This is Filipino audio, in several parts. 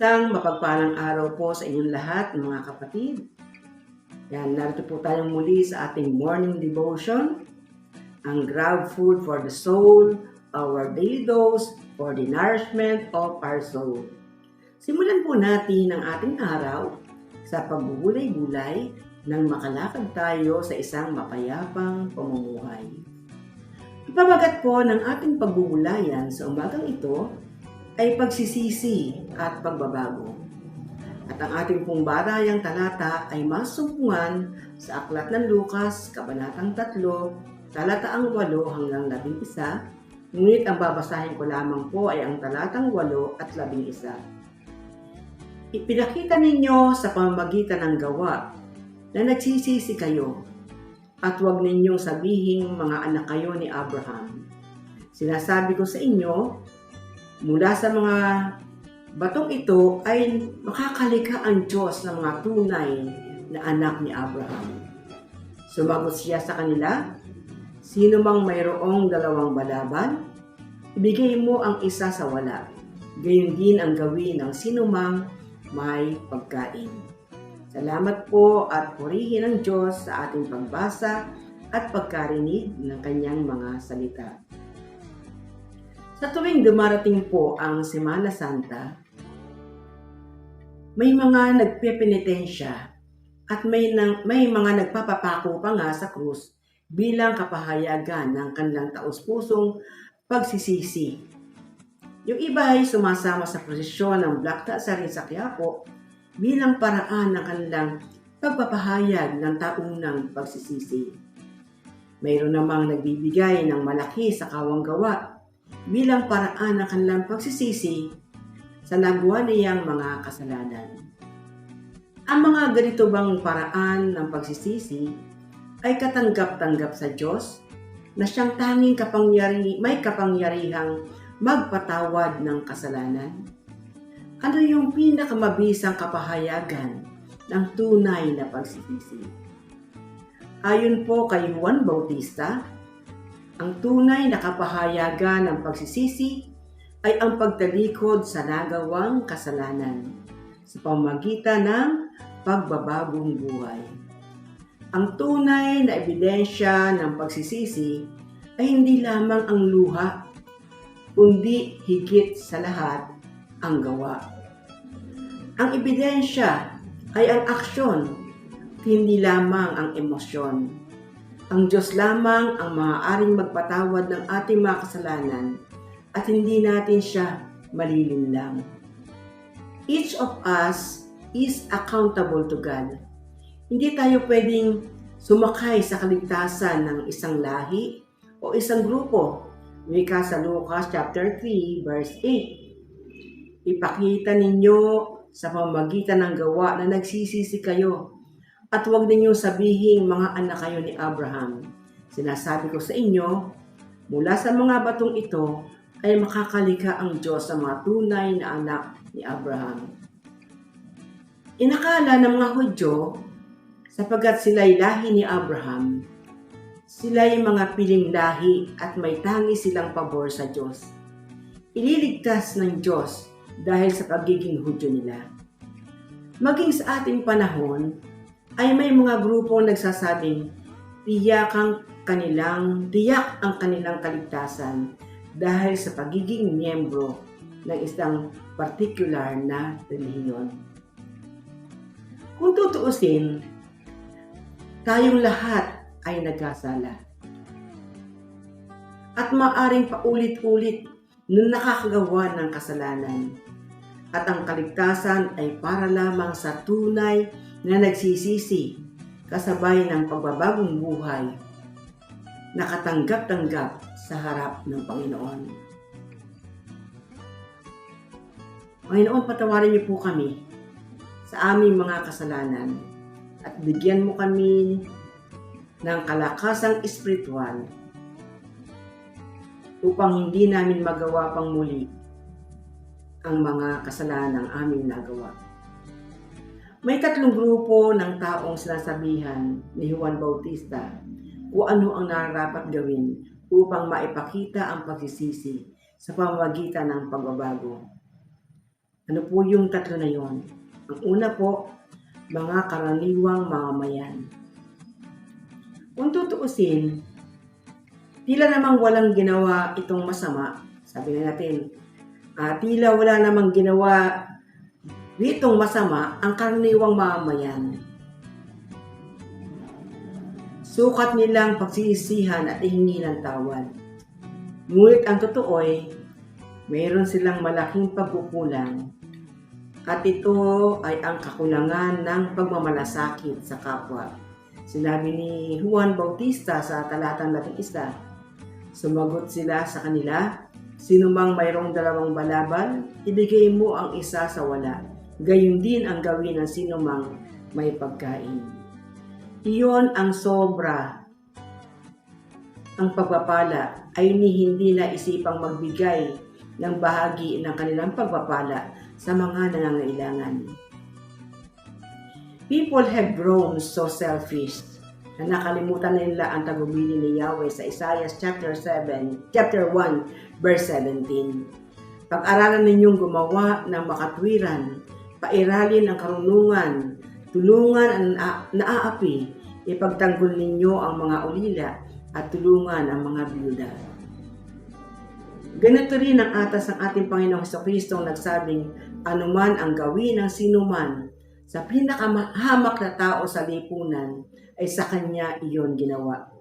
Isang mapagpalang araw po sa inyong lahat, mga kapatid. Yan, narito po tayong muli sa ating morning devotion, ang Grab Food for the Soul, our daily dose for the nourishment of our soul. Simulan po natin ang ating araw sa pagbubulay-bulay nang makalakad tayo sa isang mapayapang pamumuhay. Ipabagat po ng ating pagbubulayan sa umagang ito ay pagsisisi at pagbabago. At ang ating pong barayang talata ay masumpungan sa Aklat ng Lucas, Kabanatang 3, talataang 8 hanggang 11, ngunit ang babasahin ko lamang po ay ang talatang 8 at 11. Ipinakita ninyo sa pamamagitan ng gawa na nagsisisi kayo, at huwag ninyong sabihing mga anak kayo ni Abraham. Sinasabi ko sa inyo, mula sa mga batong ito ay makakalikha ang Diyos ng mga tunay na anak ni Abraham. Sumagot siya sa kanila, sino mang mayroong 2 balaban, ibigay mo ang isa sa wala. Gayon din ang gawin ng sino mang may pagkain. Salamat po at purihin ang Diyos sa ating pagbasa at pagkarinig ng kanyang mga salita. Sa tuwing dumarating po ang Semana Santa, May mga nagpepenitensya at may mga nagpapapako pa nga sa krus bilang kapahayagan ng kanilang taus-pusong pagsisisi. Yung iba ay sumasama sa prosesyon ng Black Tazari sa Quiapo bilang paraan ng kanilang pagpapahayag ng taunang pagsisisi. Mayroon namang nagbibigay ng malaki sa kawanggawa bilang paraan ng kanilang pagsisisi sa nagawa niyang mga kasalanan. Ang mga ganito bang paraan ng pagsisisi ay katanggap-tanggap sa Diyos na siyang tanging may kapangyarihang magpatawad ng kasalanan? Ano yung pinakamabisang kapahayagan ng tunay na pagsisisi? Ayon po kay Juan Bautista, ang tunay na kapahayagan ng pagsisisi ay ang pagtalikod sa nagawang kasalanan sa pamamagitan ng pagbabagong buhay. Ang tunay na ebidensya ng pagsisisi ay hindi lamang ang luha, kundi higit sa lahat ang gawa. Ang ebidensya ay ang aksyon, hindi lamang ang emosyon. Ang Diyos lamang ang maaaring magpatawad ng ating mga kasalanan at hindi natin siya malilinlang. Each of us is accountable to God. Hindi tayo pwedeng sumakay sa kaligtasan ng isang lahi o isang grupo. Wika sa Lucas chapter 3 verse 8. Ipakita ninyo sa pamamagitan ng gawa na nagsisisi kayo at huwag ninyong sabihin mga anak kayo ni Abraham. Sinasabi ko sa inyo, mula sa mga batong ito ay makakalika ang Diyos sa mga tunay na anak ni Abraham. Inakala ng mga Hudyo, sapagkat sila'y lahi ni Abraham, sila'y mga piling lahi at may tangi silang pabor sa Diyos. Ililigtas ng Diyos dahil sa pagiging Hudyo nila. Maging sa ating panahon, ay may mga grupong nagsasabing tiyak ang kanilang kaligtasan dahil sa pagiging miyembro ng isang particular na relihiyon. Kung tutuusin, tayong lahat ay nagkasala. At maaring paulit-ulit na nakakagawa ng kasalanan. At ang kaligtasan ay para lamang sa tunay na nagsisisi kasabay ng pagbabagong buhay na katanggap-tanggap sa harap ng Panginoon. Panginoon, patawarin niyo po kami sa aming mga kasalanan at bigyan mo kami ng kalakasang espiritual upang hindi namin magawa pang muli ang mga kasalanan ng aming nagawa. May 3 grupo ng taong sinasabihan ni Juan Bautista kung ano ang nararapat gawin upang maipakita ang pagsisisi sa pamamagitan ng pagbabago. Ano po yung 3 na yon? Ang una po, mga karaniwang mamamayan. Kung tutuusin, tila namang walang ginawa itong masama. Sabi na natin, tila wala namang ginawa ditong masama ang karaniwang mamamayan. Sukat nilang pagsisihan at ihingi ng tawad. Ngunit ang totoo ay mayroon silang malaking pagkukulang at ito ay ang kakulangan ng pagmamalasakit sa kapwa. Sinabi ni Juan Bautista sa talatang 11, sumagot sila sa kanila, sino mang mayroong 2 balabal, ibigay mo ang isa sa wala. Gayon din ang gawin ng sino mang may pagkain. Iyon ang sobra. Ang pagpapala ay hindi na isipang magbigay ng bahagi ng kanilang pagpapala sa mga nangangailangan. People have grown so selfish na nakalimutan nila ang tagubilin ni Yahweh sa Isaiah chapter 1 verse 17. Pag-aralan ninyong gumawa ng makatwiran, pairalin ang karunungan, tulungan ang naaapi, ipagtanggol ninyo ang mga ulila at tulungan ang mga biyuda. Ganito rin ang atas ng ating Panginoong Hesukristo nagsabing, anuman ang gawin ng sinuman sa pinakahamak na tao sa lipunan ay sa kanya iyon ginawa.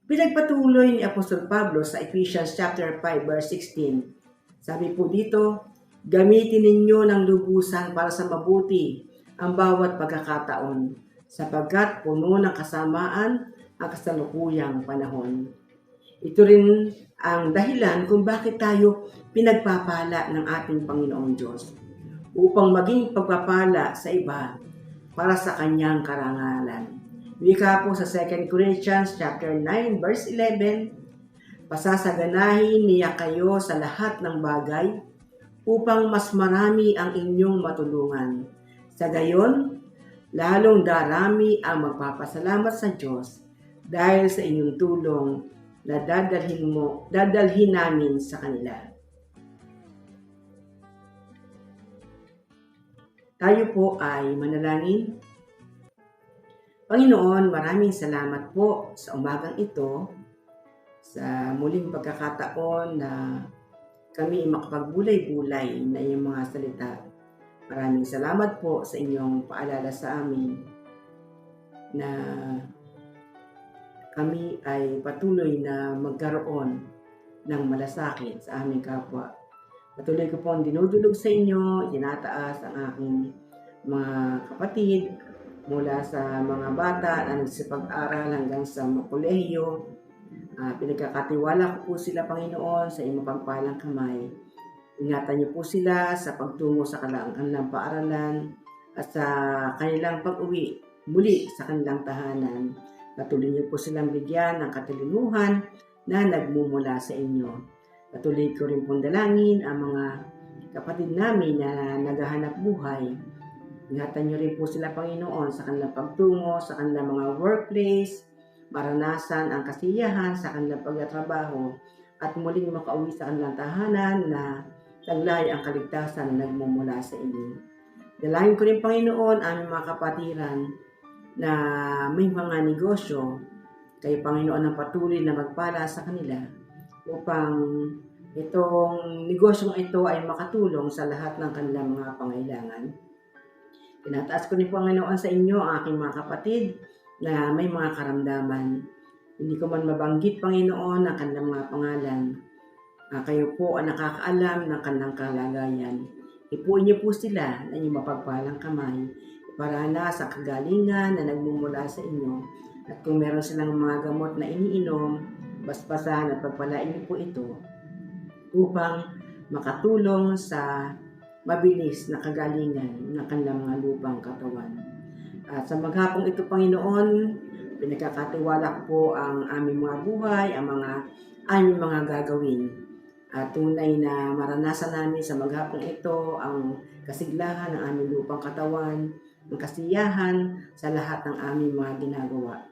Pinagpatuloy ni Apostol Pablo sa Ephesians chapter 5 verse 16. Sabi po dito, gamitin ninyo ng lubusan para sa mabuti ang bawat pagkakataon, sapagkat puno ng kasamaan ang kasalukuyang panahon. Ito rin ang dahilan kung bakit tayo pinagpapala ng ating Panginoong Diyos, upang maging pagpapala sa iba para sa kanyang karangalan. Wika po sa 2 Corinthians chapter 9 verse 11, pasasaganahin niya kayo sa lahat ng bagay upang mas marami ang inyong matulungan. Sa gayon, lalong darami ang magpapasalamat sa Diyos dahil sa inyong tulong na dadalhin namin sa kanila. Tayo po ay manalangin. Panginoon, maraming salamat po sa umagang ito, sa muling pagkakataon na kami makapagbulay-bulay na iyong mga salita. Maraming salamat po sa inyong paalala sa amin na kami ay patuloy na magkaroon ng malasakit sa aming kapwa. Patuloy ko pong dinudulog sa inyo, tinataas ang aking mga kapatid mula sa mga bata na nagsipag-aral hanggang sa kolehiyo. Pinagkakatiwala ko po sila, Panginoon, sa iyong mapagpalang kamay. Ingatan niyo po sila sa pagtungo sa kanilang paaralan at sa kanilang pag-uwi muli sa kanilang tahanan. Patuloy niyo po silang bigyan ng katalinuhan na nagmumula sa inyo. Patuloy ko rin pong dalangin ang mga kapatid namin na naghahanap buhay. Ingatan niyo rin po sila, Panginoon, sa kanilang pagtungo, sa kanilang mga workplace, maranasan ang kasiyahan sa kanilang pagtatrabaho, at muling makauwi sa kanilang tahanan na taglay ang kaligtasan na nagmumula sa inyo. Dalangin ko rin, Panginoon, aming mga kapatiran na may mga negosyo, kayo, Panginoon, ang patuloy na magpala sa kanila upang itong negosyong ito ay makatulong sa lahat ng kanilang mga pangailangan. Tinataas ko rin, Panginoon, sa inyo ang aking mga kapatid na may mga karamdaman. Hindi ko man mabanggit, Panginoon, ang kanilang mga pangalan. Kayo po ang nakakaalam ng kanilang kalagayan. Ipuin niyo po sila na inyong mapagpalang kamay para na sa kagalingan na nagmumula sa inyo. At kung meron silang mga gamot na iniinom, basbasan at pagpalain niyo po ito upang makatulong sa mabilis na kagalingan ng kanilang mga lubang katawan. At sa maghapong ito, Panginoon, pinagkakatiwala ko po ang aming mga buhay, ang aming mga gagawin. At tunay na maranasan namin sa maghapong ito ang kasiglahan ng aming lupang katawan, ang kasiyahan sa lahat ng aming mga ginagawa.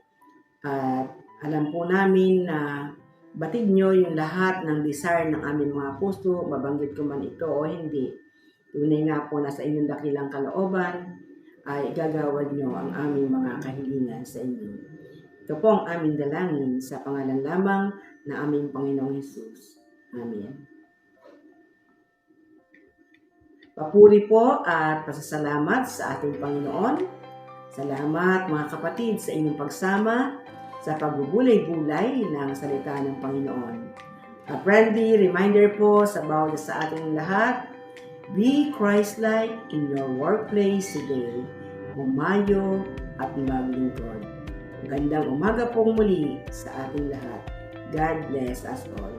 At alam po namin na batid nyo yung lahat ng desire ng aming mga puso, mabanggit ko man ito o hindi. Tunay nga po na sa inyong dakilang kalooban ay gagawad nyo ang aming mga kahilingan sa inyo. Ito po ang aming dalangin sa pangalan lamang na aming Panginoong Hesus. Amen. Papuri po at pasasalamat sa ating Panginoon. Salamat mga kapatid sa inyong pagsama sa pagbubulay-bulay ng salita ng Panginoon. A friendly reminder po sa bawat sa ating lahat, be Christ-like in your workplace today. Humayo at maglingkod. Magandang umaga pong muli sa ating lahat. God bless us all.